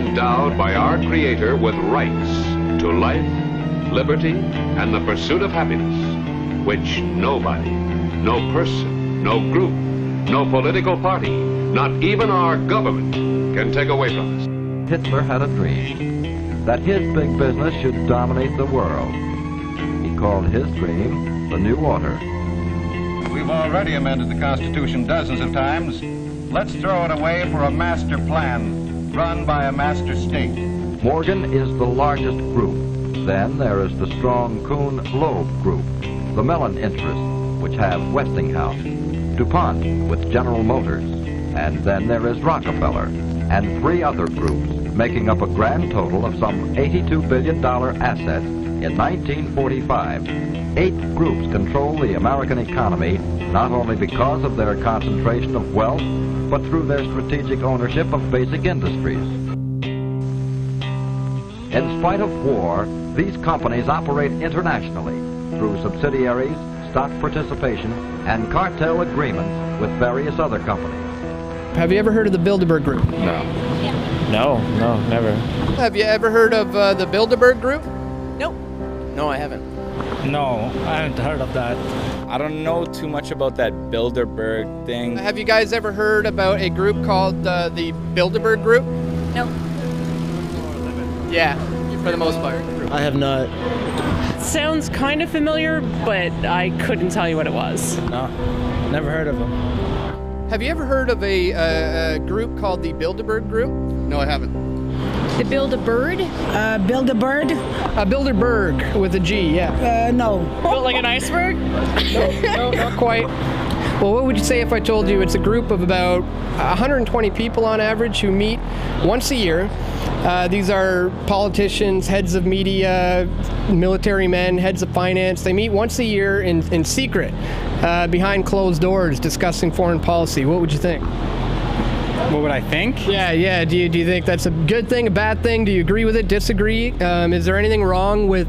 endowed by our Creator with rights to life, liberty, and the pursuit of happiness, which nobody, no person, no group, no political party, not even our government, can take away from us. Hitler had a dream that his big business should dominate the world. He called his dream the New Order. We've already amended the Constitution dozens of times. Let's throw it away for a master plan run by a master state. Morgan is the largest group. Then there is the strong Kuhn-Loeb group, the Mellon interests, which have Westinghouse, DuPont with General Motors, and then there is Rockefeller, and 3 other groups, making up a grand total of some $82 billion assets in 1945. 8 groups control the American economy, not only because of their concentration of wealth, but through their strategic ownership of basic industries. In spite of war, these companies operate internationally through subsidiaries, stock participation, and cartel agreements with various other companies. Have you ever heard of the Bilderberg Group? No. No, never. Have you ever heard of the Bilderberg Group? Nope. No, I haven't. No, I haven't heard of that. I don't know too much about that Bilderberg thing. Have you guys ever heard about a group called the Bilderberg Group? Nope. Yeah, for the most part. I have not. Sounds kind of familiar, but I couldn't tell you what it was. No, never heard of them. Have you ever heard of a group called the Bilderberg Group? No, I haven't. The Build-A-Bird? Build-A-Bird? Bilderberg with a G, yeah. No. Built like an iceberg? No, not quite. Well, what would you say if I told you it's a group of about 120 people on average who meet once a year? These are politicians, heads of media, military men, heads of finance. They meet once a year in secret, behind closed doors, discussing foreign policy. What would you think? What would I think? Yeah. Do you think that's a good thing, a bad thing? Do you agree with it, disagree? Is there anything wrong with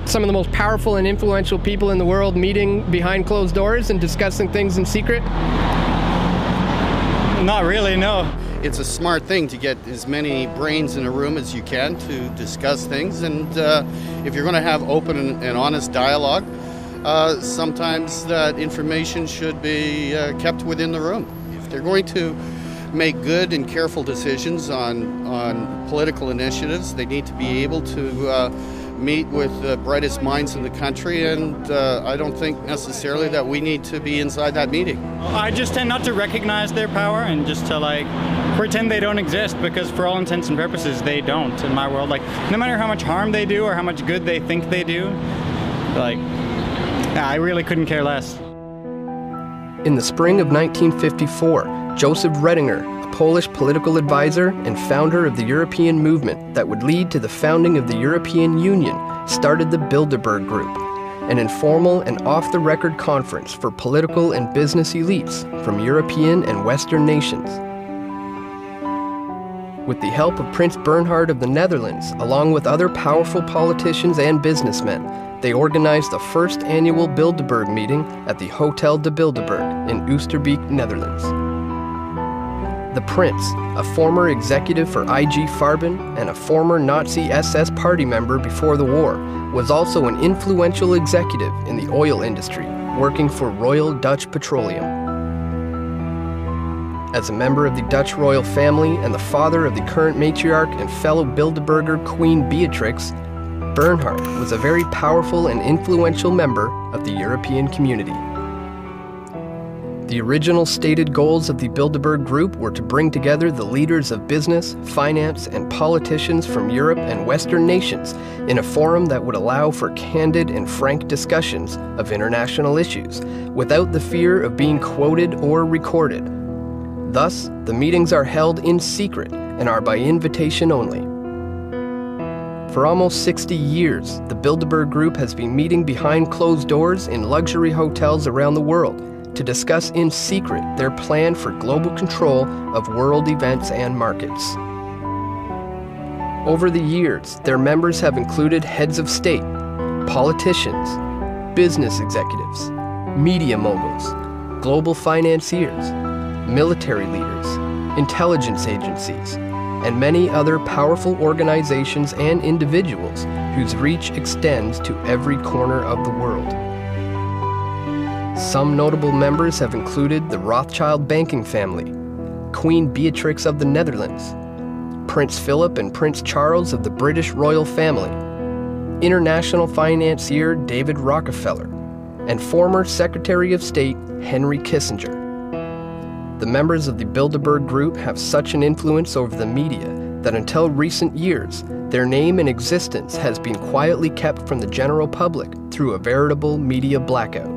some of the most powerful and influential people in the world meeting behind closed doors and discussing things in secret? Not really, no. It's a smart thing to get as many brains in a room as you can to discuss things, and if you're going to have open and honest dialogue, sometimes that information should be kept within the room. If they're going to make good and careful decisions on political initiatives, they need to be able to meet with the brightest minds in the country, and I don't think necessarily that we need to be inside that meeting. I just tend not to recognize their power and just to pretend they don't exist, because for all intents and purposes they don't in my world. No matter how much harm they do or how much good they think they do, I really couldn't care less. In the spring of 1954, Joseph Redinger, a Polish political advisor and founder of the European movement that would lead to the founding of the European Union, started the Bilderberg Group, an informal and off-the-record conference for political and business elites from European and Western nations. With the help of Prince Bernhard of the Netherlands, along with other powerful politicians and businessmen, they organized the first annual Bilderberg meeting at the Hotel de Bilderberg in Oosterbeek, Netherlands. The Prince, a former executive for IG Farben and a former Nazi SS party member before the war, was also an influential executive in the oil industry, working for Royal Dutch Petroleum. As a member of the Dutch royal family and the father of the current matriarch and fellow Bilderberger Queen Beatrix, Bernhard was a very powerful and influential member of the European community. The original stated goals of the Bilderberg Group were to bring together the leaders of business, finance, and politicians from Europe and Western nations in a forum that would allow for candid and frank discussions of international issues without the fear of being quoted or recorded. Thus, the meetings are held in secret and are by invitation only. For almost 60 years, the Bilderberg Group has been meeting behind closed doors in luxury hotels around the world to discuss in secret their plan for global control of world events and markets. Over the years, their members have included heads of state, politicians, business executives, media moguls, global financiers, military leaders, intelligence agencies, and many other powerful organizations and individuals whose reach extends to every corner of the world. Some notable members have included the Rothschild banking family, Queen Beatrix of the Netherlands, Prince Philip and Prince Charles of the British royal family, international financier David Rockefeller, and former Secretary of State Henry Kissinger. The members of the Bilderberg Group have such an influence over the media that until recent years, their name and existence has been quietly kept from the general public through a veritable media blackout.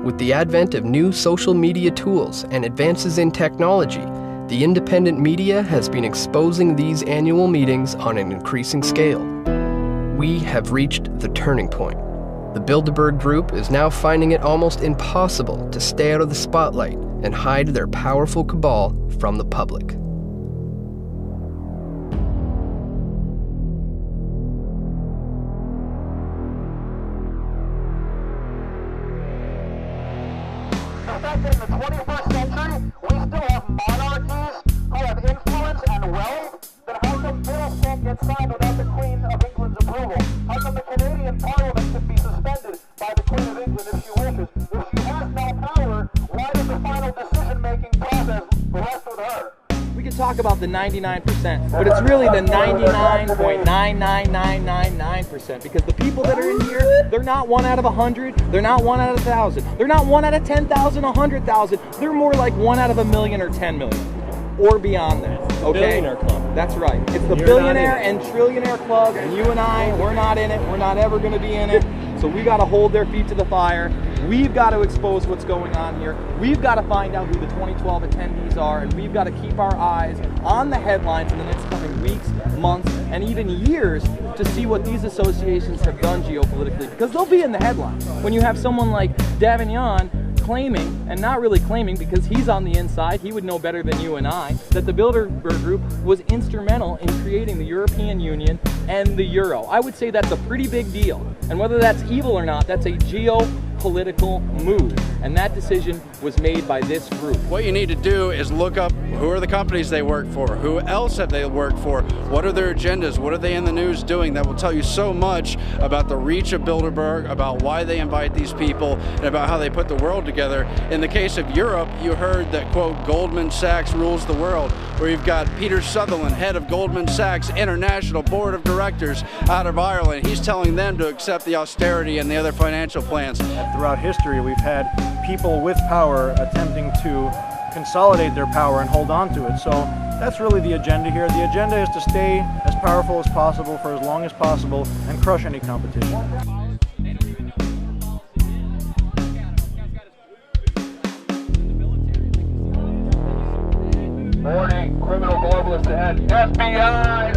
With the advent of new social media tools and advances in technology, the independent media has been exposing these annual meetings on an increasing scale. We have reached the turning point. The Bilderberg Group is now finding it almost impossible to stay out of the spotlight and hide their powerful cabal from the public. The fact that in the 21st century, we still have monarchies who have influence and wealth, then how come bills can't get signed without the Queen of England's approval? How come the Canadian Parliament could be suspended by the Queen of England if she wishes? If she has no power, why does the final decision-making process rest with her? We can talk about the 99%, but it's really the 99.99999%, because the people that are in here, they're not 1 out of 100, they're not 1 out of 1,000, they're not 1 out of 10,000, 100,000, they're more like 1 out of 1,000,000 or 10 million, or beyond that, okay? Billionaire club. That's right. It's the billionaire and trillionaire club, and you and I, we're not in it, we're not ever going to be in it, so we got to hold their feet to the fire. We've got to expose what's going on here. We've got to find out who the 2012 attendees are, and we've got to keep our eyes on the headlines in the next coming weeks, months, and even years to see what these associations have done geopolitically, because they'll be in the headlines. When you have someone like Debunking claiming, and not really claiming because he's on the inside, he would know better than you and I, that the Bilderberg Group was instrumental in creating the European Union and the Euro. I would say that's a pretty big deal. And whether that's evil or not, that's a geopolitical move. And that decision was made by this group. What you need to do is look up who are the companies they work for, who else have they worked for, what are their agendas, what are they in the news doing. That will tell you so much about the reach of Bilderberg, about why they invite these people, and about how they put the world together. In the case of Europe, you heard that, quote, Goldman Sachs rules the world, where you've got Peter Sutherland, head of Goldman Sachs International Board of Directors out of Ireland. He's telling them to accept the austerity and the other financial plans. Throughout history, we've had people with power attempting to consolidate their power and hold on to it. So that's really the agenda here. The agenda is to stay as powerful as possible for as long as possible and crush any competition. Warning, criminal globalist ahead. FBI!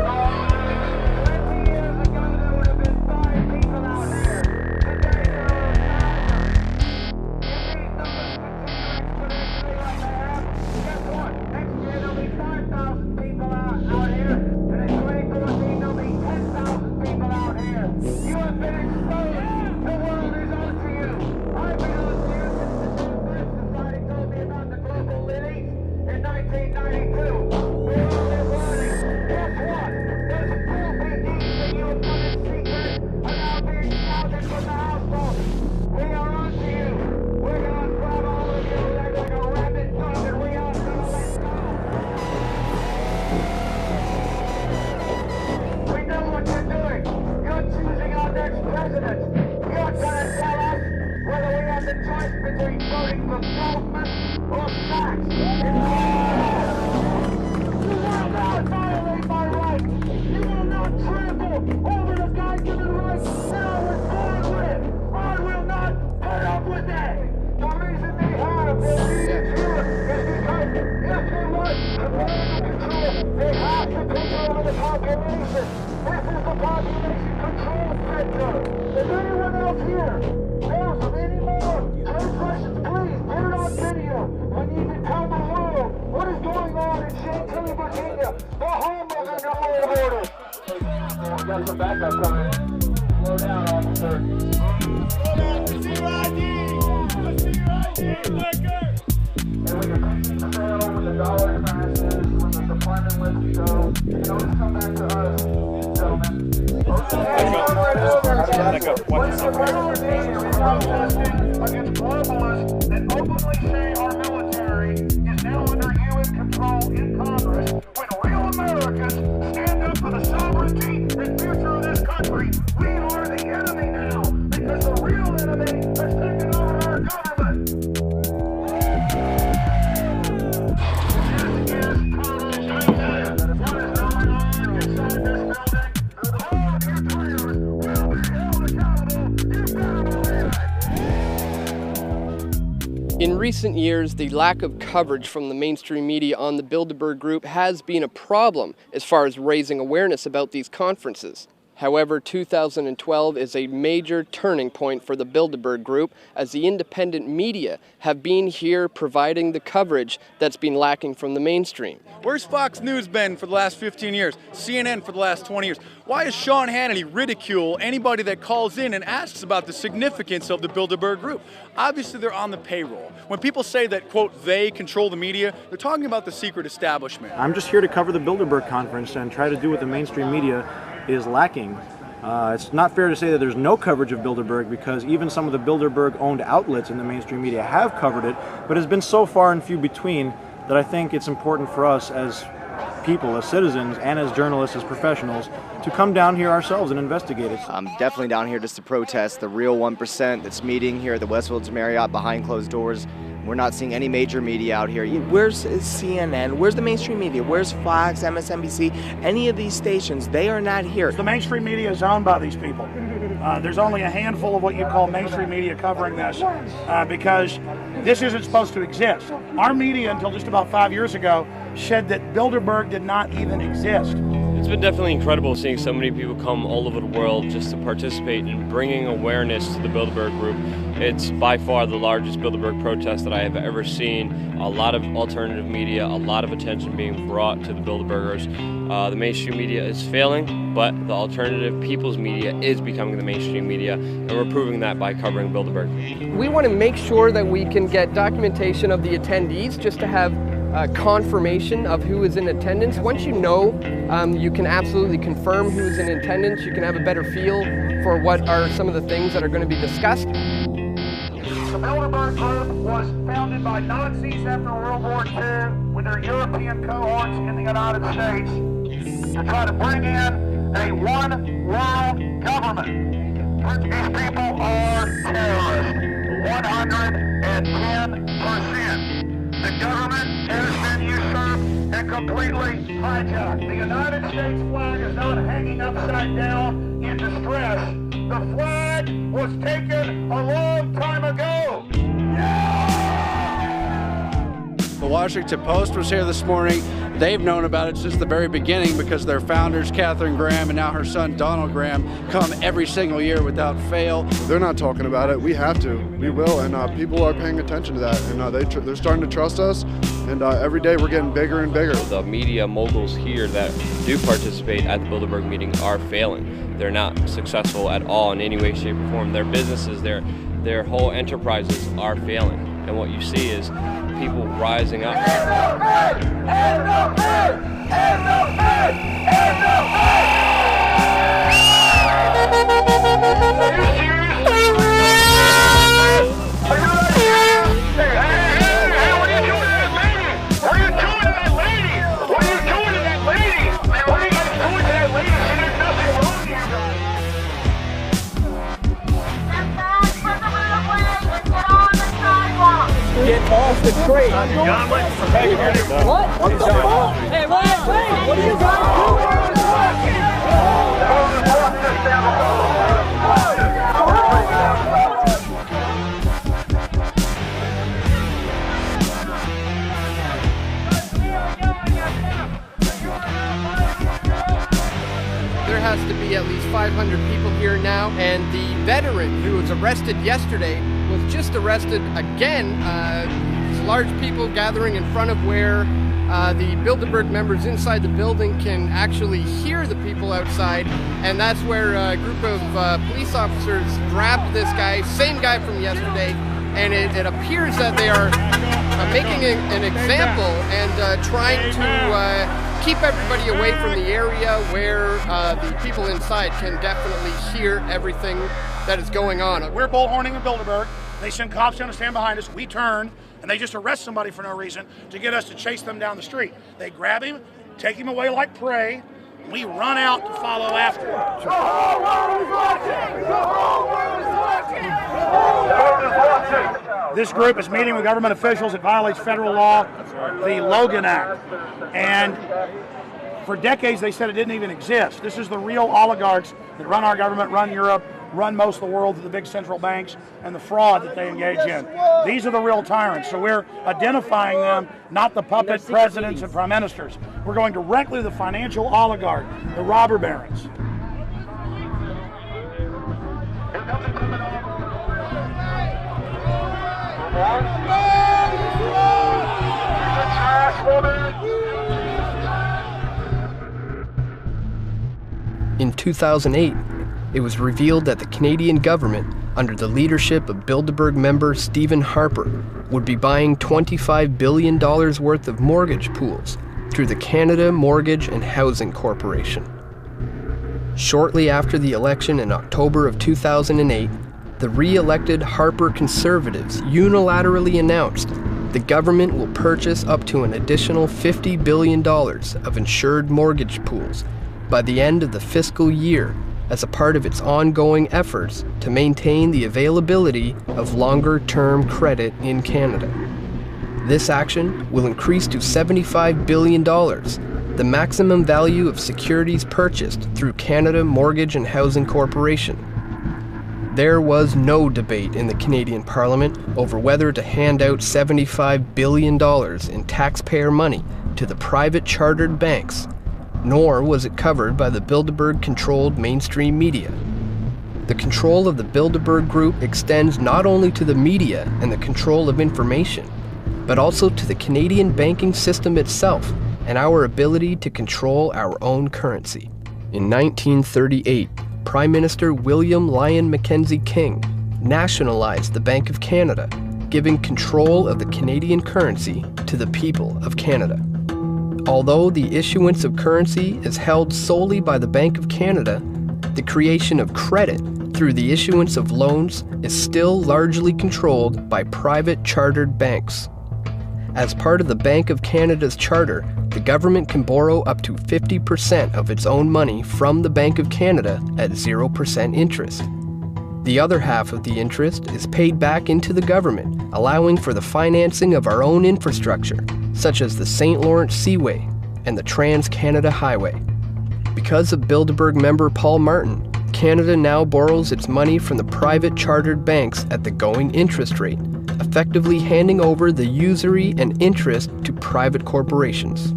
Got some backup coming. Slow down, officer. Slow down. Zero ID. Zero ID, liquor. And when you're cleaning the sale, when the dollar crashes, when the supply let's go. Don't come back to us, gentlemen. What's the regular media protesting against globalists that openly say our military is now under UN control in Congress when real Americans stand up for the sovereignty and future of this country? We are the enemy now because the real enemy has taken over our government. In recent years, the lack of coverage from the mainstream media on the Bilderberg Group has been a problem as far as raising awareness about these conferences. However, 2012 is a major turning point for the Bilderberg Group as the independent media have been here providing the coverage that's been lacking from the mainstream. Where's Fox News been for the last 15 years? CNN for the last 20 years? Why does Sean Hannity ridicule anybody that calls in and asks about the significance of the Bilderberg Group? Obviously, they're on the payroll. When people say that, quote, they control the media, they're talking about the secret establishment. I'm just here to cover the Bilderberg conference and try to do what the mainstream media is lacking. It's not fair to say that there's no coverage of Bilderberg because even some of the Bilderberg-owned outlets in the mainstream media have covered it, but it's been so far and few between that I think it's important for us as people, as citizens, and as journalists, as professionals, to come down here ourselves and investigate it. I'm definitely down here just to protest the real 1% that's meeting here at the Westfields Marriott behind closed doors. We're not seeing any major media out here. Where's CNN? Where's the mainstream media? Where's Fox, MSNBC? Any of these stations, they are not here. The mainstream media is owned by these people. There's only a handful of what you call mainstream media covering this because this isn't supposed to exist. Our media, until just about 5 years ago, said that Bilderberg did not even exist. It's been definitely incredible seeing so many people come all over the world just to participate in bringing awareness to the Bilderberg Group. It's by far the largest Bilderberg protest that I have ever seen. A lot of alternative media, a lot of attention being brought to the Bilderbergers. The mainstream media is failing, but the alternative people's media is becoming the mainstream media, and we're proving that by covering Bilderberg. We want to make sure that we can get documentation of the attendees just to have confirmation of who is in attendance. Once you know, you can absolutely confirm who is in attendance. You can have a better feel for what are some of the things that are going to be discussed. The Bilderberg Group was founded by Nazis after World War II with their European cohorts in the United States to try to bring in a one-world government. These people are terrorists, 110%. The government has been usurped and completely hijacked. The United States flag is not hanging upside down in distress. The flag was taken a long time ago. The Washington Post was here this morning. They've known about it since the very beginning because their founders, Katharine Graham and now her son, Donald Graham, come every single year without fail. They're not talking about it. We have to. We will. And people are paying attention to that. And they're starting to trust us. And every day we're getting bigger and bigger. The media moguls here that do participate at the Bilderberg meeting are failing. They're not successful at all in any way, shape, or form. Their businesses, their whole enterprises are failing. And what you see is people rising up. Get off the train. What? What the fuck? Hey, wait! What are you guys doing? There has to be at least 500 people here now, and the veteran who was arrested yesterday was just arrested again. There's large people gathering in front of where the Bilderberg members inside the building can actually hear the people outside, and that's where a group of police officers grabbed this guy, same guy from yesterday, and it appears that they are making an example and trying to keep everybody away from the area where the people inside can definitely hear everything that is going on. We're bullhorning in Bilderberg. They send cops down to stand behind us. We turn, and they just arrest somebody for no reason to get us to chase them down the street. They grab him, take him away like prey. We run out to follow after him. The whole world is watching! The whole world is watching! This group is meeting with government officials. It violates federal law, the Logan Act. And for decades, they said it didn't even exist. This is the real oligarchs that run our government, run Europe, run most of the world, the big central banks, and the fraud that they engage in. These are the real tyrants. So we're identifying them, not the puppet presidents and prime ministers. We're going directly to the financial oligarch, the robber barons. In 2008, it was revealed that the Canadian government, under the leadership of Bilderberg member Stephen Harper, would be buying $25 billion worth of mortgage pools through the Canada Mortgage and Housing Corporation. Shortly after the election in October of 2008, the re-elected Harper Conservatives unilaterally announced the government will purchase up to an additional $50 billion of insured mortgage pools by the end of the fiscal year as a part of its ongoing efforts to maintain the availability of longer-term credit in Canada. This action will increase to $75 billion, the maximum value of securities purchased through Canada Mortgage and Housing Corporation. There was no debate in the Canadian Parliament over whether to hand out $75 billion in taxpayer money to the private chartered banks, nor was it covered by the Bilderberg-controlled mainstream media. The control of the Bilderberg Group extends not only to the media and the control of information, but also to the Canadian banking system itself and our ability to control our own currency. In 1938, Prime Minister William Lyon Mackenzie King nationalized the Bank of Canada, giving control of the Canadian currency to the people of Canada. Although the issuance of currency is held solely by the Bank of Canada, the creation of credit through the issuance of loans is still largely controlled by private chartered banks. As part of the Bank of Canada's charter, the government can borrow up to 50% of its own money from the Bank of Canada at 0% interest. The other half of the interest is paid back into the government, allowing for the financing of our own infrastructure, such as the St. Lawrence Seaway and the Trans-Canada Highway. Because of Bilderberg member Paul Martin, Canada now borrows its money from the private chartered banks at the going interest rate, effectively handing over the usury and interest to private corporations.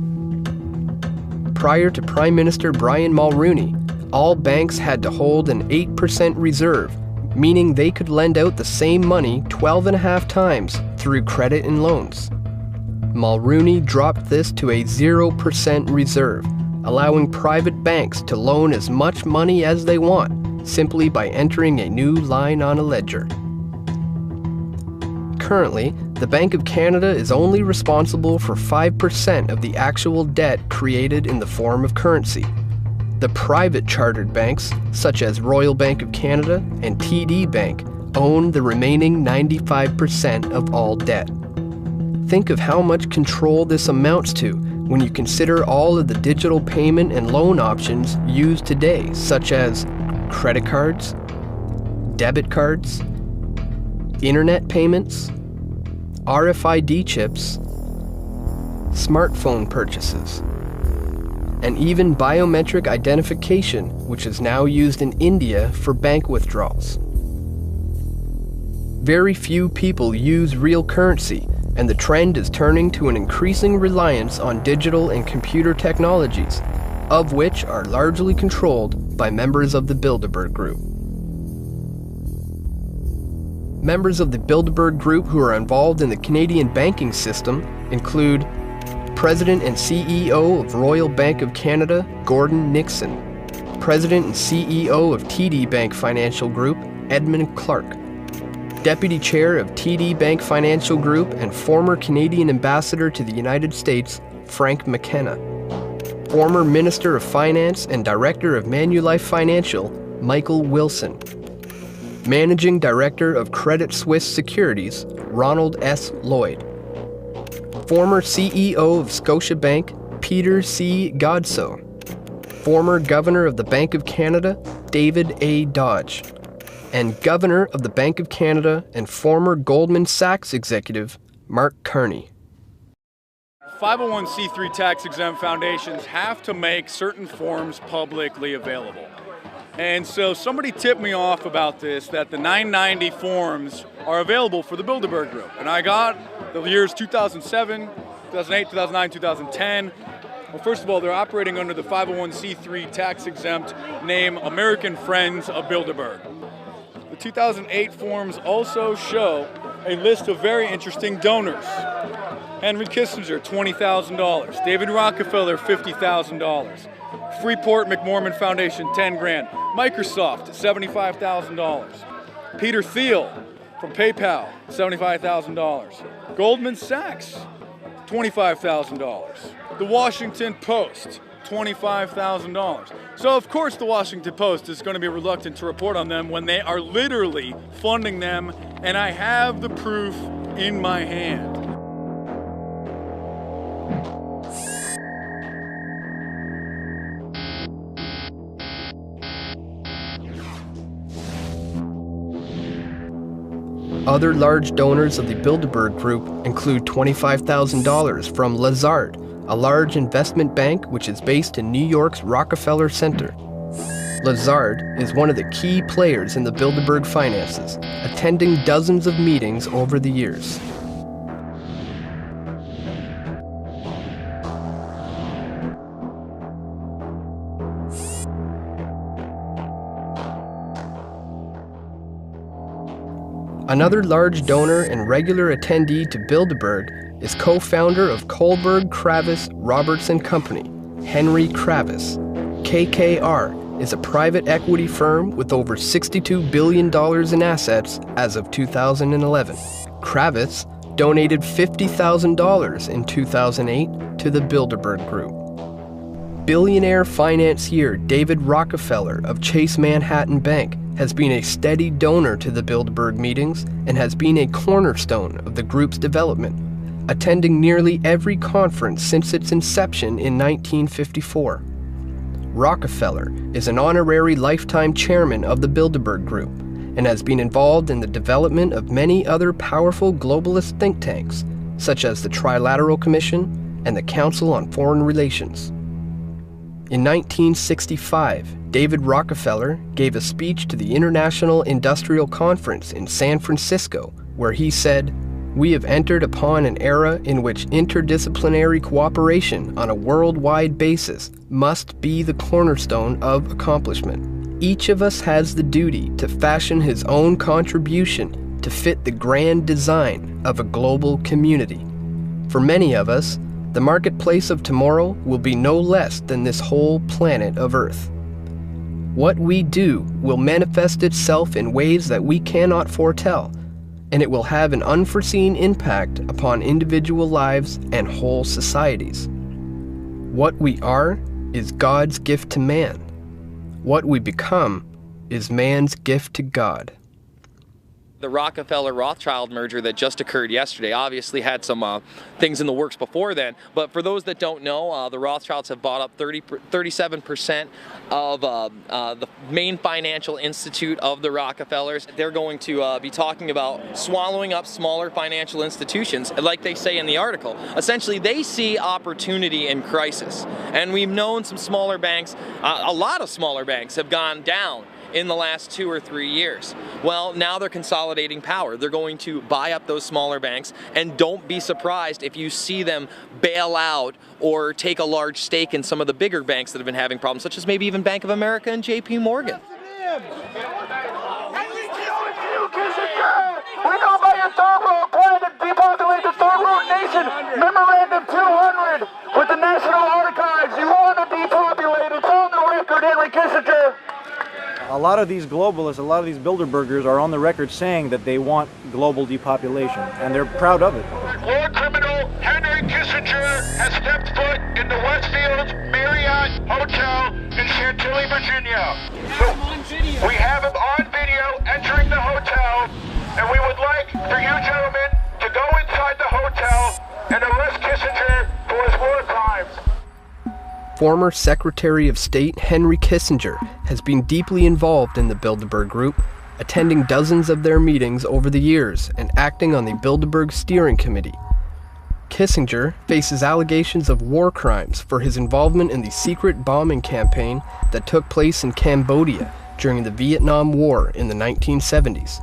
Prior to Prime Minister Brian Mulroney, all banks had to hold an 8% reserve, meaning they could lend out the same money 12.5 times through credit and loans. Mulroney dropped this to a 0% reserve, allowing private banks to loan as much money as they want, simply by entering a new line on a ledger. Currently, the Bank of Canada is only responsible for 5% of the actual debt created in the form of currency. The private chartered banks, such as Royal Bank of Canada and TD Bank, own the remaining 95% of all debt. Think of how much control this amounts to when you consider all of the digital payment and loan options used today, such as credit cards, debit cards, internet payments, RFID chips, smartphone purchases, and even biometric identification, which is now used in India for bank withdrawals. Very few people use real currency, and the trend is turning to an increasing reliance on digital and computer technologies, of which are largely controlled by members of the Bilderberg Group. Members of the Bilderberg Group who are involved in the Canadian banking system include President and CEO of Royal Bank of Canada, Gordon Nixon, President and CEO of TD Bank Financial Group, Edmund Clark, Deputy Chair of TD Bank Financial Group and former Canadian Ambassador to the United States, Frank McKenna, Former Minister of Finance and Director of Manulife Financial, Michael Wilson. Managing Director of Credit Suisse Securities, Ronald S. Lloyd. Former CEO of Scotiabank, Peter C. Godsoe. Former Governor of the Bank of Canada, David A. Dodge. And Governor of the Bank of Canada and former Goldman Sachs executive, Mark Carney. 501c3 tax-exempt foundations have to make certain forms publicly available. And so somebody tipped me off about this, that the 990 forms are available for the Bilderberg Group. And I got the years 2007, 2008, 2009, 2010. Well, first of all, they're operating under the 501c3 tax-exempt name American Friends of Bilderberg. The 2008 forms also show a list of very interesting donors. Henry Kissinger, $20,000. David Rockefeller, $50,000. Freeport McMorman Foundation, $10,000. Microsoft, $75,000. Peter Thiel from PayPal, $75,000. Goldman Sachs, $25,000. The Washington Post, $25,000. So of course the Washington Post is going to be reluctant to report on them when they are literally funding them, and I have the proof in my hand. Other large donors of the Bilderberg Group include $25,000 from Lazard, a large investment bank which is based in New York's Rockefeller Center. Lazard is one of the key players in the Bilderberg finances, attending dozens of meetings over the years. Another large donor and regular attendee to Bilderberg is co-founder of Kohlberg, Kravis, Robertson Company, Henry Kravis. KKR is a private equity firm with over $62 billion in assets as of 2011. Kravis donated $50,000 in 2008 to the Bilderberg Group. Billionaire financier David Rockefeller of Chase Manhattan Bank has been a steady donor to the Bilderberg meetings and has been a cornerstone of the group's development, attending nearly every conference since its inception in 1954. Rockefeller is an honorary lifetime chairman of the Bilderberg Group and has been involved in the development of many other powerful globalist think tanks, such as the Trilateral Commission and the Council on Foreign Relations. In 1965, David Rockefeller gave a speech to the International Industrial Conference in San Francisco, where he said, "We have entered upon an era in which interdisciplinary cooperation on a worldwide basis must be the cornerstone of accomplishment. Each of us has the duty to fashion his own contribution to fit the grand design of a global community. For many of us, the marketplace of tomorrow will be no less than this whole planet of Earth. What we do will manifest itself in ways that we cannot foretell, and it will have an unforeseen impact upon individual lives and whole societies. What we are is God's gift to man. What we become is man's gift to God." The Rockefeller-Rothschild merger that just occurred yesterday obviously had some things in the works before then, but for those that don't know, the Rothschilds have bought up 37% of the main financial institute of the Rockefellers. They're going to be talking about swallowing up smaller financial institutions, like they say in the article. Essentially, they see opportunity in crisis, and we've known some smaller banks, a lot of smaller banks have gone down in the last 2 or 3 years. Well, now they're consolidating power. They're going to buy up those smaller banks, and don't be surprised if you see them bail out or take a large stake in some of the bigger banks that have been having problems, such as maybe even Bank of America and JP Morgan. We know by your third world plan to depopulate the third world nation. Memorandum 200 with the National Archives. You want to depopulate. It's on the record, Henry Kissinger. A lot of these globalists, a lot of these Bilderbergers are on the record saying that they want global depopulation, and they're proud of it. War criminal Henry Kissinger has stepped foot in the Westfield Marriott Marriott Hotel in Chantilly, Virginia. So we have him on video entering the hotel, and we would like for you gentlemen to go inside the hotel and arrest Kissinger for his war crimes. Former Secretary of State Henry Kissinger has been deeply involved in the Bilderberg Group, attending dozens of their meetings over the years and acting on the Bilderberg Steering Committee. Kissinger faces allegations of war crimes for his involvement in the secret bombing campaign that took place in Cambodia during the Vietnam War in the 1970s.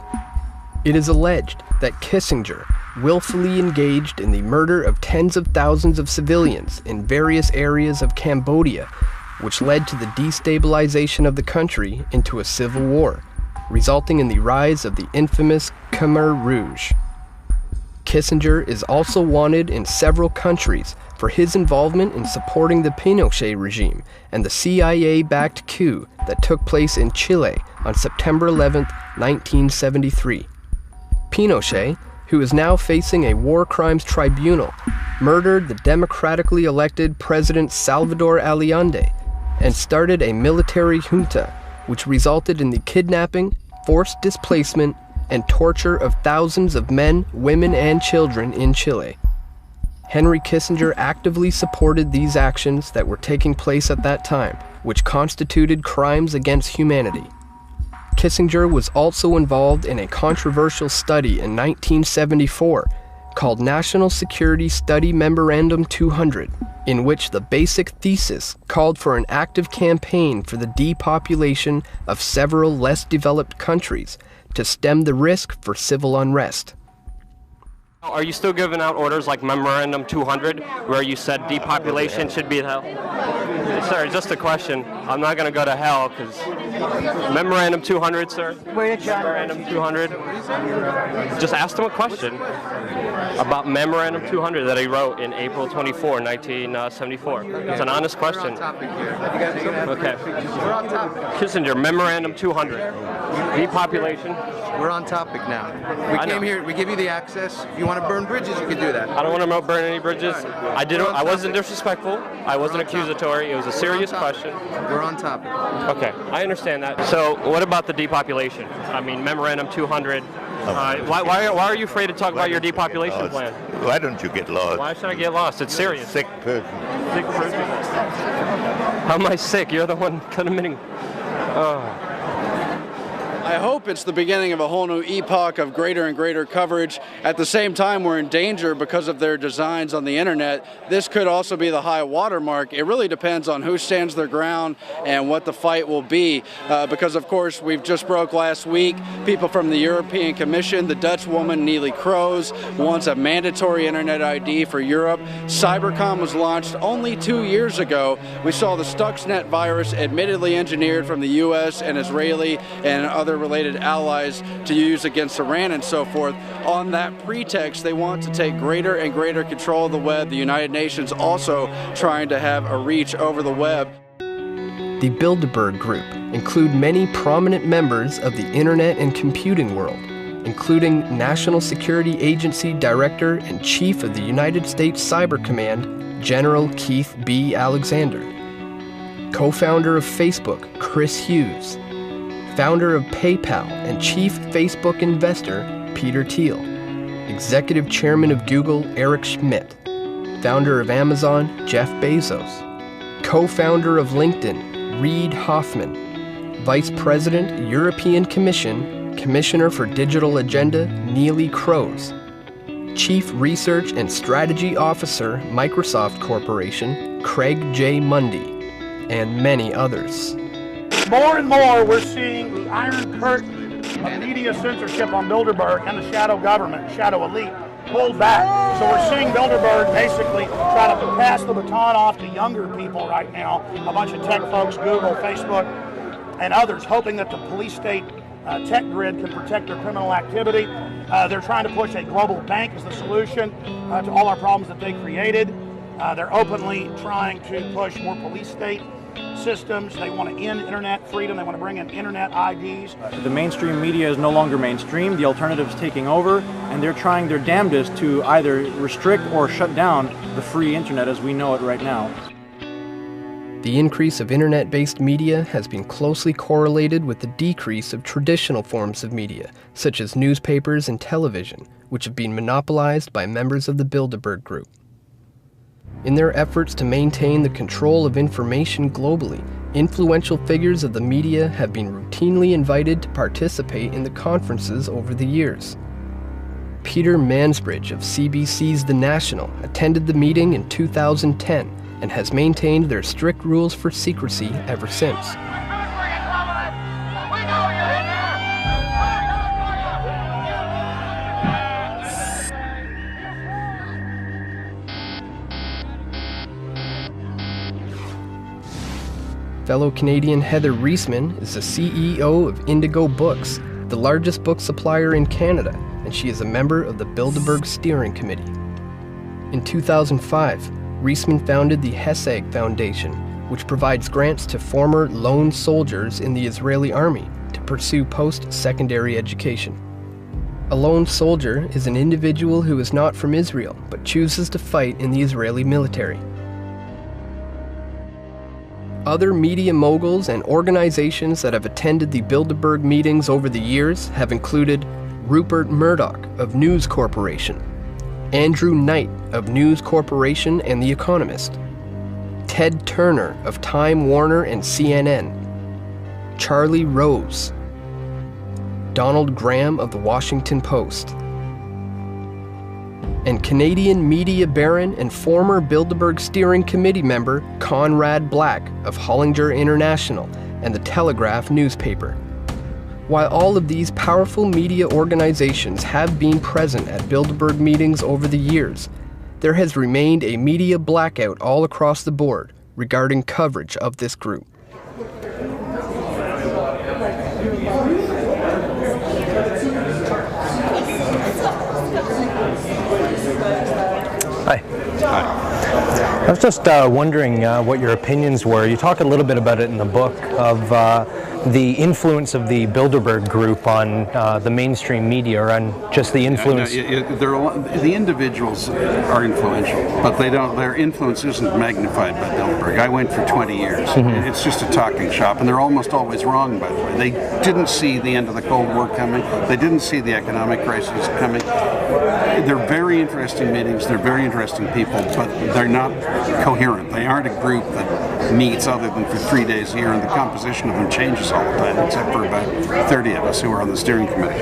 It is alleged that Kissinger willfully engaged in the murder of tens of thousands of civilians in various areas of Cambodia, which led to the destabilization of the country into a civil war, resulting in the rise of the infamous Khmer Rouge. Kissinger is also wanted in several countries for his involvement in supporting the Pinochet regime and the CIA-backed coup that took place in Chile on September 11, 1973. Pinochet, who is now facing a war crimes tribunal, murdered the democratically elected President Salvador Allende and started a military junta which resulted in the kidnapping, forced displacement, and torture of thousands of men, women, and children in Chile. Henry Kissinger actively supported these actions that were taking place at that time, which constituted crimes against humanity. Kissinger was also involved in a controversial study in 1974 called National Security Study Memorandum 200, in which the basic thesis called for an active campaign for the depopulation of several less developed countries to stem the risk for civil unrest. Are you still giving out orders like Memorandum 200, where you said depopulation should be hell? Sir, just a question. I'm not going to go to hell because Memorandum 200, sir. Memorandum 200. Just asked him a question about Memorandum 200 that he wrote in April 24, 1974. It's an honest question. Okay. Kissinger, Memorandum 200. Depopulation. We're on topic now. We came here, we give you the access. If you want to burn bridges, you can do that. I don't want to burn any bridges. I wasn't disrespectful. I wasn't accusatory. It was a serious question. We're on topic. Okay, I understand that. So what about the depopulation? I mean, Memorandum 200. Why are you afraid to talk about your depopulation plan? Why don't you get lost? Why should I get lost? It's serious. Sick person. Sick person. How am I sick? You're the one committing. I hope it's the beginning of a whole new epoch of greater and greater coverage. At the same time, we're in danger because of their designs on the internet. This could also be the high watermark. It really depends on who stands their ground and what the fight will be. Because, of course, we've just broke last week. People from the European Commission, the Dutch woman Neelie Kroes, wants a mandatory internet ID for Europe. Cybercom was launched only 2 years ago. We saw the Stuxnet virus admittedly engineered from the U.S. and Israeli and other related allies to use against Iran and so forth. On that pretext, they want to take greater and greater control of the web. The United Nations also trying to have a reach over the web. The Bilderberg Group include many prominent members of the internet and computing world, including National Security Agency Director and Chief of the United States Cyber Command, General Keith B. Alexander, co-founder of Facebook, Chris Hughes, founder of PayPal and chief Facebook investor, Peter Thiel, executive chairman of Google, Eric Schmidt, founder of Amazon, Jeff Bezos, co-founder of LinkedIn, Reid Hoffman, vice president, European Commission, commissioner for Digital Agenda, Neelie Kroes, chief research and strategy officer, Microsoft Corporation, Craig J. Mundy, and many others. More and more, we're seeing the iron curtain of media censorship on Bilderberg and the shadow government, shadow elite, pulled back. So we're seeing Bilderberg basically try to pass the baton off to younger people right now, a bunch of tech folks, Google, Facebook, and others, hoping that the police state tech grid can protect their criminal activity. They're trying to push a global bank as the solution to all our problems that they created. They're openly trying to push more police state systems. They want to end internet freedom. They want to bring in internet IDs. The mainstream media is no longer mainstream. The alternative's taking over, and they're trying their damnedest to either restrict or shut down the free internet as we know it right now. The increase of internet-based media has been closely correlated with the decrease of traditional forms of media, such as newspapers and television, which have been monopolized by members of the Bilderberg Group. In their efforts to maintain the control of information globally, influential figures of the media have been routinely invited to participate in the conferences over the years. Peter Mansbridge of CBC's The National attended the meeting in 2010 and has maintained their strict rules for secrecy ever since. Fellow Canadian Heather Reisman is the CEO of Indigo Books, the largest book supplier in Canada, and she is a member of the Bilderberg Steering Committee. In 2005, Reisman founded the Hesag Foundation, which provides grants to former lone soldiers in the Israeli army to pursue post-secondary education. A lone soldier is an individual who is not from Israel, but chooses to fight in the Israeli military. Other media moguls and organizations that have attended the Bilderberg meetings over the years have included Rupert Murdoch of News Corporation, Andrew Knight of News Corporation and The Economist, Ted Turner of Time Warner and CNN, Charlie Rose, Donald Graham of The Washington Post, and Canadian media baron and former Bilderberg Steering Committee member Conrad Black of Hollinger International and The Telegraph newspaper. While all of these powerful media organizations have been present at Bilderberg meetings over the years, there has remained a media blackout all across the board regarding coverage of this group. Hi. Hi. I was just wondering what your opinions were. You talk a little bit about it in the book of the influence of the Bilderberg Group on the mainstream media, or on just the influence. The individuals are influential, but their influence isn't magnified by Bilderberg. I went for 20 years. Mm-hmm. It's just a talking shop, and they're almost always wrong, by the way. They didn't see the end of the Cold War coming. They didn't see the economic crisis coming. They're very interesting meetings. They're very interesting people, but they're not coherent. They aren't a group that meets other than for 3 days a year, and the composition of them changes all the time, except for about 30 of us who are on the steering committee.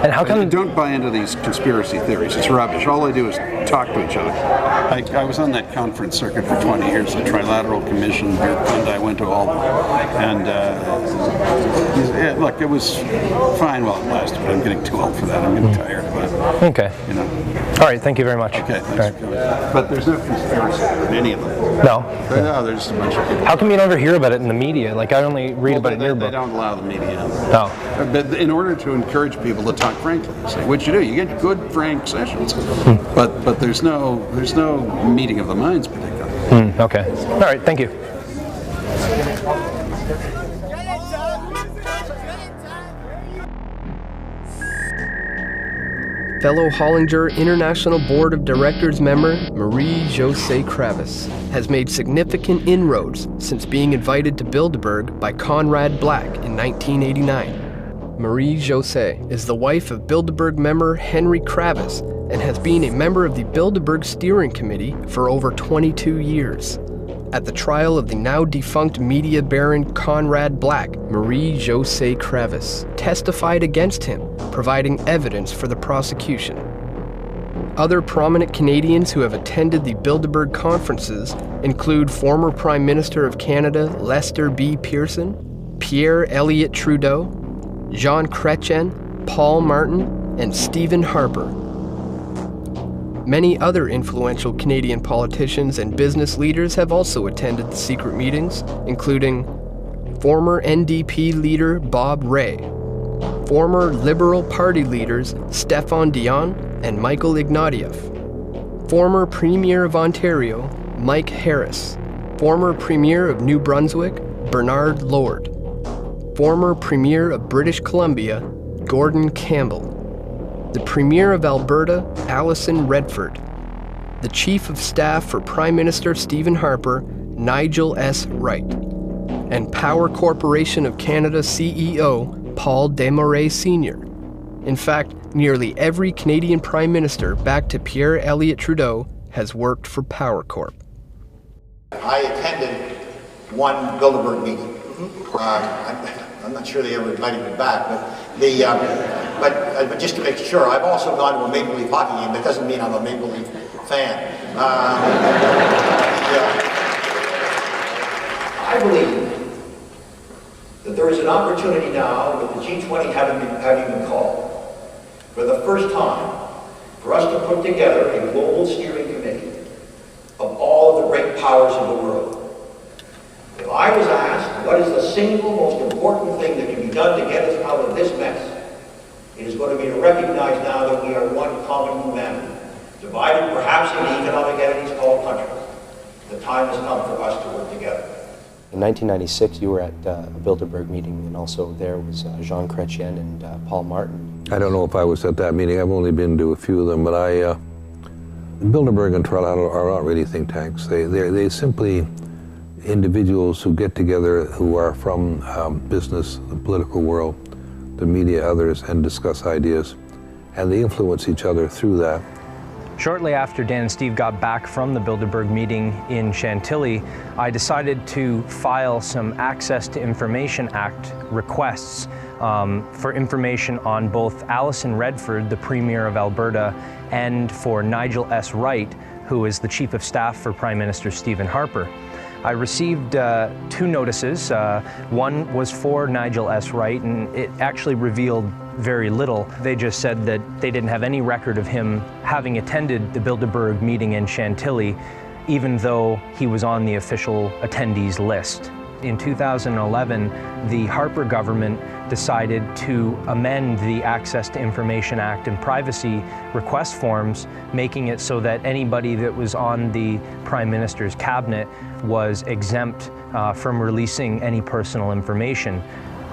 And how come? Don't buy into these conspiracy theories. It's rubbish. All they do is talk to each other. I was on that conference circuit for 20 years, the Trilateral Commission, and I went to all of them. And look, it was fine while it lasted, but I'm getting too old for that. I'm getting tired of it. Okay. You know. All right. Thank you very much. Okay. Thanks for coming. But there's no conspiracy in any of them. No. No, there's just a bunch of people. How come you never hear about it in the media? Like, I only read about it in your book. They don't allow the media. No. But in order to encourage people to talk frankly, say what you do, you get good frank sessions. But there's no meeting of the minds particularly. Okay. All right. Thank you. Fellow Hollinger International Board of Directors member Marie-Josée Kravis has made significant inroads since being invited to Bilderberg by Conrad Black in 1989. Marie-Josée is the wife of Bilderberg member Henry Kravis and has been a member of the Bilderberg Steering Committee for over 22 years. At the trial of the now defunct media baron Conrad Black, Marie-Josée Kravis testified against him, providing evidence for the prosecution. Other prominent Canadians who have attended the Bilderberg conferences include former Prime Minister of Canada Lester B. Pearson, Pierre Elliott Trudeau, Jean Chrétien, Paul Martin, and Stephen Harper. Many other influential Canadian politicians and business leaders have also attended the secret meetings, including former NDP leader Bob Rae, former Liberal Party leaders Stéphane Dion and Michael Ignatieff, former Premier of Ontario Mike Harris, former Premier of New Brunswick Bernard Lord, former Premier of British Columbia Gordon Campbell, the Premier of Alberta, Alison Redford, the Chief of Staff for Prime Minister Stephen Harper, Nigel S. Wright, and Power Corporation of Canada CEO Paul Desmarais Sr. In fact, nearly every Canadian Prime Minister back to Pierre Elliott Trudeau has worked for Power Corp. I attended one Bilderberg meeting. I'm not sure they ever invited me back, but just to make sure, I've also gone to a Maple Leaf hockey game. That doesn't mean I'm a Maple Leaf fan. I believe that there is an opportunity now, with the G20 having been called, for the first time, for us to put together a global steering committee of all of the great powers of the world. If I was asked what is the single most important thing that can be done to get us out of this mess, it is going to be to recognize now that we are one common humanity, divided perhaps into economic entities called countries. The time has come for us to work together. In 1996, you were at a Bilderberg meeting, and also there was Jean Chrétien and Paul Martin. I don't know if I was at that meeting. I've only been to a few of them, but Bilderberg and Tralala are not really think tanks. They simply individuals who get together who are from business, the political world, the media, others, and discuss ideas, and they influence each other through that. Shortly after Dan and Steve got back from the Bilderberg meeting in Chantilly, I decided to file some Access to Information Act requests for information on both Alison Redford, the Premier of Alberta, and for Nigel S. Wright, who is the Chief of Staff for Prime Minister Stephen Harper. I received two notices. One was for Nigel S. Wright, and it actually revealed very little. They just said that they didn't have any record of him having attended the Bilderberg meeting in Chantilly, even though he was on the official attendees list. In 2011, the Harper government decided to amend the Access to Information Act and privacy request forms, making it so that anybody that was on the Prime Minister's cabinet was exempt from releasing any personal information.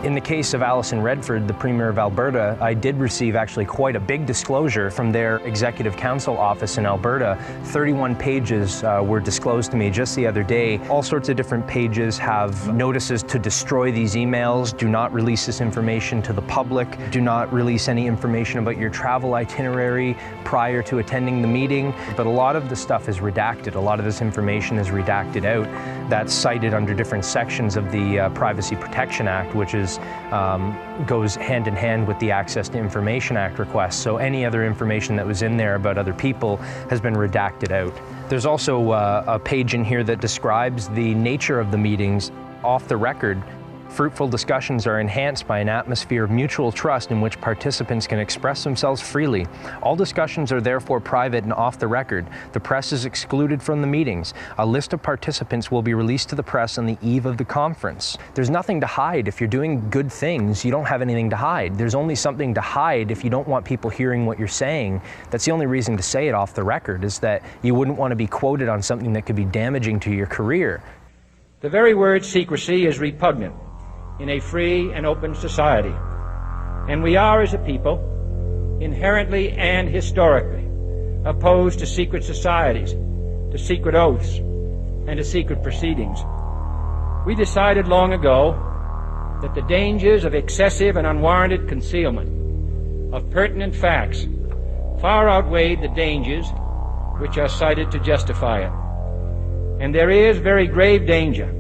In the case of Alison Redford, the Premier of Alberta, I did receive actually quite a big disclosure from their Executive Council office in Alberta. 31 pages were disclosed to me just the other day. All sorts of different pages have notices to destroy these emails, do not release this information to the public, do not release any information about your travel itinerary prior to attending the meeting. But a lot of the stuff is redacted. A lot of this information is redacted out. That's cited under different sections of the Privacy Protection Act, which goes hand in hand with the Access to Information Act request. So any other information that was in there about other people has been redacted out. There's also a page in here that describes the nature of the meetings off the record. Fruitful discussions are enhanced by an atmosphere of mutual trust in which participants can express themselves freely. All discussions are therefore private and off the record. The press is excluded from the meetings. A list of participants will be released to the press on the eve of the conference. There's nothing to hide. If you're doing good things, you don't have anything to hide. There's only something to hide if you don't want people hearing what you're saying. That's the only reason to say it off the record, is that you wouldn't want to be quoted on something that could be damaging to your career. The very word secrecy is repugnant in a free and open society. And we are, as a people, inherently and historically opposed to secret societies, to secret oaths, and to secret proceedings. We decided long ago that the dangers of excessive and unwarranted concealment of pertinent facts far outweighed the dangers which are cited to justify it. And there is very grave danger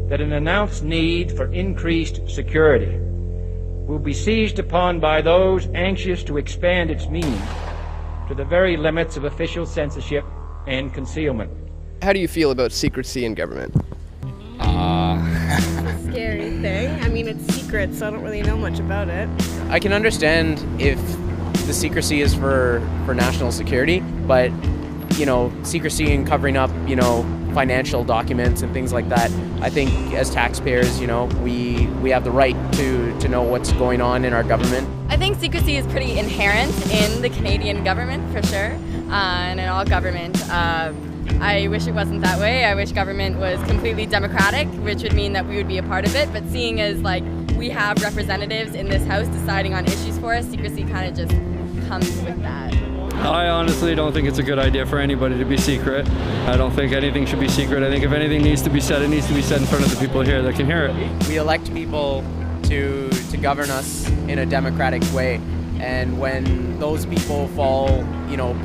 that an announced need for increased security will be seized upon by those anxious to expand its meaning to the very limits of official censorship and concealment. How do you feel about secrecy in government? It's a scary thing. I mean, it's secret, so I don't really know much about it. I can understand if the secrecy is for national security, but, you know, secrecy and covering up, you know, financial documents and things like that, I think as taxpayers, you know, we have the right to know what's going on in our government. I think secrecy is pretty inherent in the Canadian government, for sure, and in all government. I wish it wasn't that way. I wish government was completely democratic, which would mean that we would be a part of it, but seeing as like we have representatives in this house deciding on issues for us, secrecy kind of just comes with that. I honestly don't think it's a good idea for anybody to be secret. I don't think anything should be secret. I think if anything needs to be said, it needs to be said in front of the people here that can hear it. We elect people to govern us in a democratic way, and when those people fall,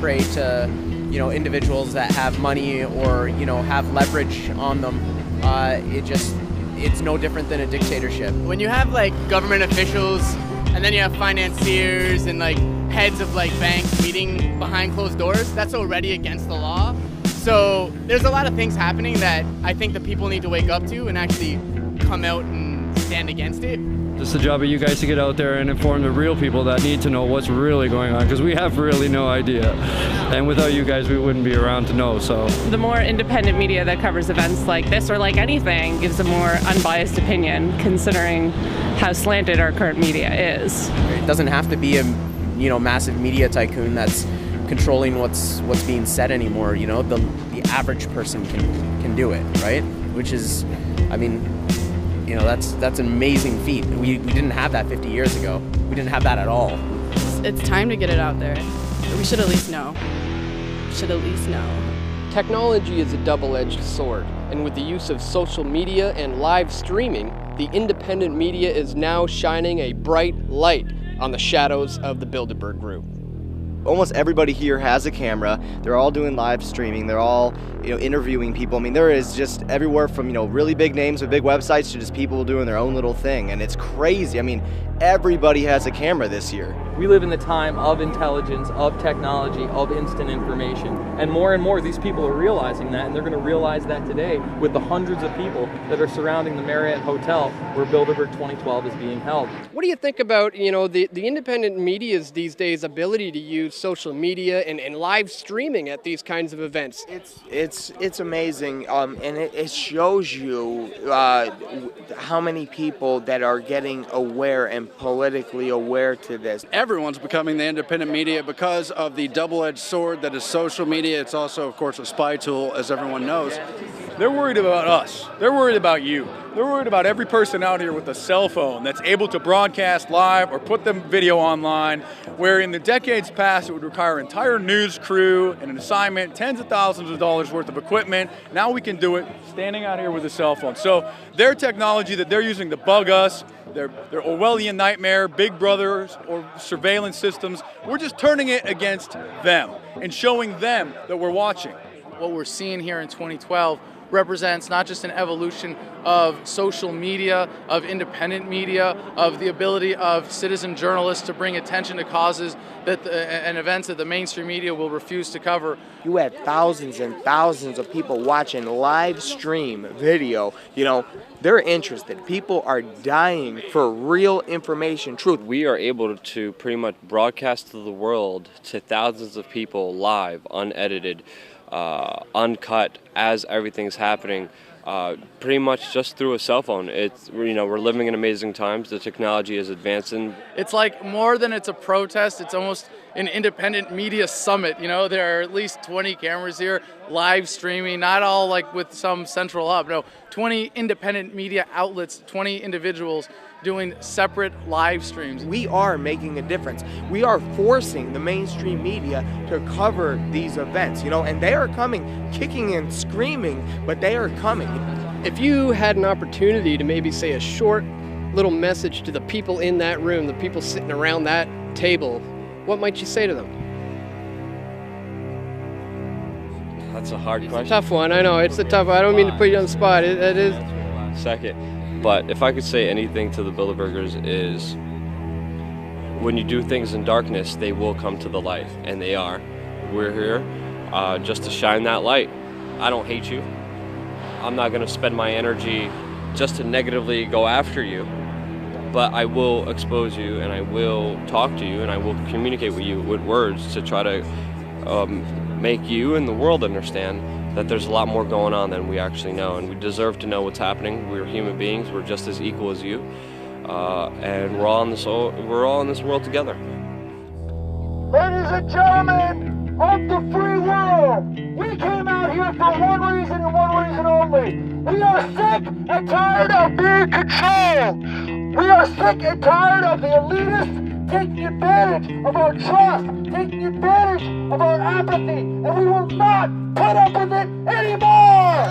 prey to, individuals that have money or, have leverage on them, it's no different than a dictatorship. When you have like government officials and then you have financiers and like heads of like banks meeting behind closed doors, that's already against the law. So there's a lot of things happening that I think the people need to wake up to and actually come out and stand against it. It's the job of you guys to get out there and inform the real people that need to know what's really going on, because we have really no idea. And without you guys, we wouldn't be around to know, so. The more independent media that covers events like this or like anything gives a more unbiased opinion, considering how slanted our current media is. It doesn't have to be a, massive media tycoon that's controlling what's being said anymore. The average person can do it, right? Which is, that's an amazing feat. We didn't have that 50 years ago. We didn't have that at all. It's time to get it out there. We should at least know. Technology is a double-edged sword, and with the use of social media and live streaming, the independent media is now shining a bright light on the shadows of the Bilderberg Group. Almost everybody here has a camera. They're all doing live streaming. They're all, interviewing people. There is just everywhere from, really big names with big websites to just people doing their own little thing. And it's crazy. Everybody has a camera this year. We live in the time of intelligence, of technology, of instant information. And more these people are realizing that, and they're going to realize that today with the hundreds of people that are surrounding the Marriott Hotel where Bilderberg 2012 is being held. What do you think about, the independent media's these days ability to use social media and live streaming at these kinds of events? It's amazing, and it shows you how many people that are getting aware and politically aware to this. Everyone's becoming the independent media because of the double-edged sword that is social media. It's also, of course, a spy tool, as everyone knows. They're worried about us. They're worried about you. They're worried about every person out here with a cell phone that's able to broadcast live or put the video online, where in the decades past it would require an entire news crew and an assignment, tens of thousands of dollars worth of equipment. Now we can do it standing out here with a cell phone. So their technology that they're using to bug us, their Orwellian nightmare, Big Brothers or surveillance systems, we're just turning it against them and showing them that we're watching. What we're seeing here in 2012 represents not just an evolution of social media, of independent media, of the ability of citizen journalists to bring attention to causes and events that the mainstream media will refuse to cover. You had thousands and thousands of people watching live stream video. They're interested. People are dying for real information, truth. We are able to pretty much broadcast to the world to thousands of people live, unedited, uncut, as everything's happening, pretty much just through a cell phone. We're living in amazing times. The technology is advancing. It's like more than it's a protest, it's almost an independent media summit. There are at least 20 cameras here, live streaming, not all like with some central hub. No, 20 independent media outlets, 20 individuals doing separate live streams. We are making a difference. We are forcing the mainstream media to cover these events, and they are coming, kicking and screaming, but they are coming. If you had an opportunity to maybe say a short little message to the people in that room, the people sitting around that table, what might you say to them? That's a hard question. It's a tough one, I know. It's a tough one. I don't mean to put you on the spot. It is. Second. But if I could say anything to the Bilderbergers is, when you do things in darkness, they will come to the light, and they are. We're here just to shine that light. I don't hate you. I'm not going to spend my energy just to negatively go after you, but I will expose you, and I will talk to you, and I will communicate with you with words to try to make you and the world understand that there's a lot more going on than we actually know, and we deserve to know what's happening. We're human beings. We're just as equal as you, and we're all in this world together. Ladies and gentlemen of the free world, we came out here for one reason and one reason only. We are sick and tired of being controlled. We are sick and tired of the elitist taking advantage of our trust, taking advantage of our apathy, and we will not put up with it anymore!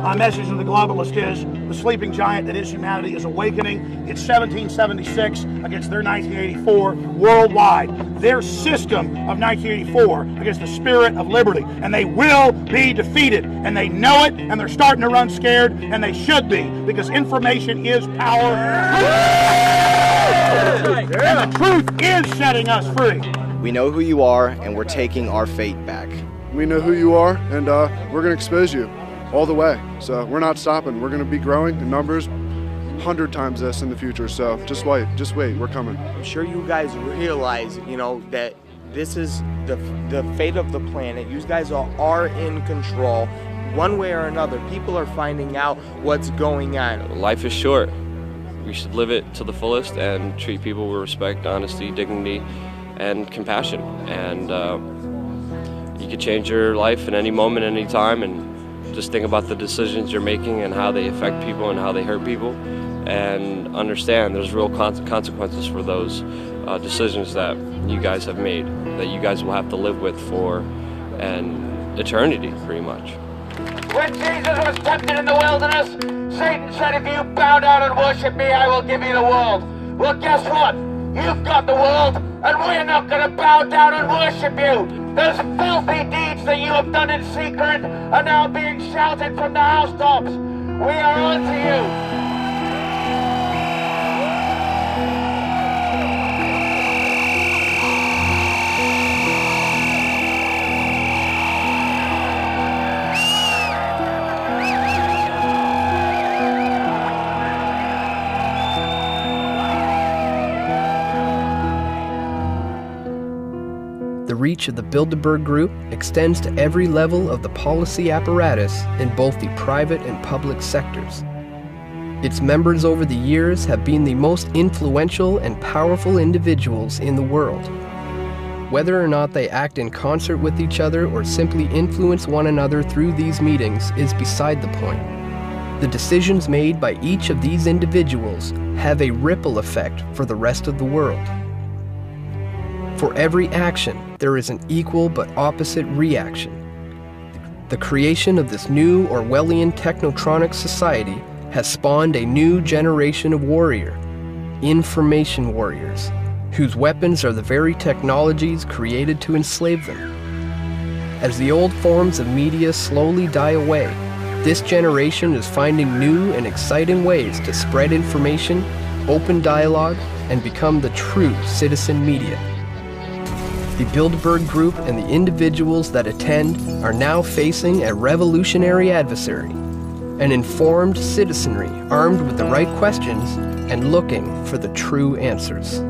My message to the globalist is the sleeping giant that is humanity is awakening. It's 1776 against their 1984 worldwide. Their system of 1984 against the spirit of liberty. And they will be defeated. And they know it, and they're starting to run scared, and they should be, because information is power. And the truth is setting us free. We know who you are, and we're taking our fate back. We know who you are, and we're going to expose you all the way. So we're not stopping. We're going to be growing in numbers 100 times this in the future. So just wait, we're coming. I'm sure you guys realize, you know, that this is the fate of the planet. You guys are in control. One way or another, people are finding out what's going on. Life is short. We should live it to the fullest and treat people with respect, honesty, dignity, and compassion. And you could change your life at any moment, any time, and just think about the decisions you're making and how they affect people and how they hurt people, and understand there's real consequences for those decisions that you guys have made, that you guys will have to live with for an eternity, pretty much. When Jesus was tempted in the wilderness, Satan said, if you bow down and worship me, I will give you the world. Well, guess what? You've got the world, and we're not going to bow down and worship you. Those filthy deeds that you have done in secret are now being shouted from the housetops. We are on to you. The reach of the Bilderberg Group extends to every level of the policy apparatus in both the private and public sectors. Its members over the years have been the most influential and powerful individuals in the world. Whether or not they act in concert with each other or simply influence one another through these meetings is beside the point. The decisions made by each of these individuals have a ripple effect for the rest of the world. For every action, there is an equal but opposite reaction. The creation of this new Orwellian technotronic society has spawned a new generation of warrior, information warriors, whose weapons are the very technologies created to enslave them. As the old forms of media slowly die away, this generation is finding new and exciting ways to spread information, open dialogue, and become the true citizen media. The Bilderberg Group and the individuals that attend are now facing a revolutionary adversary, an informed citizenry armed with the right questions and looking for the true answers.